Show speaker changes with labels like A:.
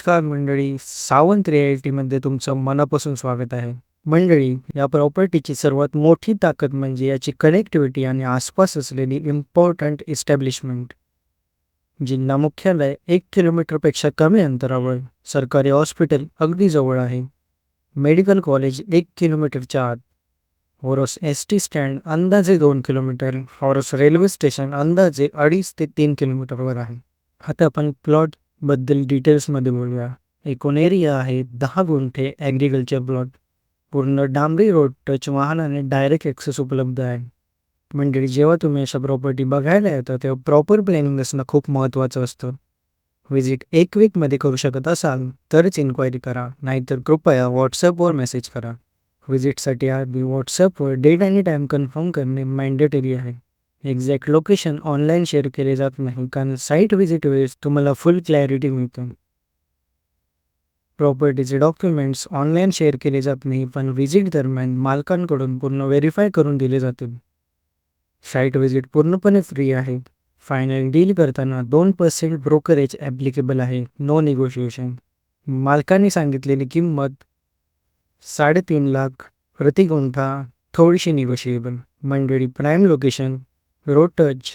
A: नमस्कार मंडळी, सावंत रिॲलिटीमध्ये तुमचं मनापासून स्वागत आहे. मंडळी, या प्रॉपर्टीची सर्वात मोठी ताकद म्हणजे याची कनेक्टिव्हिटी आणि आसपास असलेली इम्पॉर्टंट इस्टॅब्लिशमेंट. जिल्हा मुख्यालय 1 किलोमीटरपेक्षा कमी अंतरावर, सरकारी हॉस्पिटल अगदी जवळ आहे, मेडिकल कॉलेज 1 किलोमीटरच्या आत, ओरोस एस-टी स्टँड अंदाजे 2 किलोमीटर, ओरोस रेल्वे स्टेशन अंदाजे 2.5 ते 3 किलोमीटरवर आहे. आता आपण प्लॉट बद्दल डिटेल्समध्ये बोलूया. एकूण एरिया आहे 10 गुंठे ॲग्रिकल्चर प्लॉट. पूर्ण डांबरी रोड टच वाहनाने डायरेक्ट ॲक्सेस उपलब्ध आहे. म्हणजे जेव्हा तुम्ही अशा प्रॉपर्टी बघायला येता तेव्हा प्रॉपर प्लॅनिंग असणं खूप महत्त्वाचं असतं. व्हिजिट 1 वीकमध्ये करू शकत असाल तरच इन्क्वायरी करा, नाहीतर कृपया व्हॉट्सअपवर मेसेज करा. व्हिजिटसाठी आधी व्हॉट्सअपवर डेट आणि टाईम कन्फर्म करणे मॅन्डेटरी आहे. एक्झॅक्ट लोकेशन ऑनलाईन शेअर केले जात नाही, कारण साईट व्हिजिट वेळेस तुम्हाला फुल क्लॅरिटी मिळते. प्रॉपर्टीचे डॉक्युमेंट्स ऑनलाईन शेअर केले जात नाही, पण व्हिजिट दरम्यान मालकांकडून पूर्ण व्हेरीफाय करून दिले जातील. साईट व्हिजिट पूर्णपणे फ्री आहे. फायनल डील करताना 2% ब्रोकरेज ॲप्लिकेबल आहे. No negotiation. मालकांनी सांगितलेली किंमत 3.5 लाख प्रति गुंठा, थोडीशी निगोशिएबल. मंडळी, प्राईम लोकेशन, रोड टच,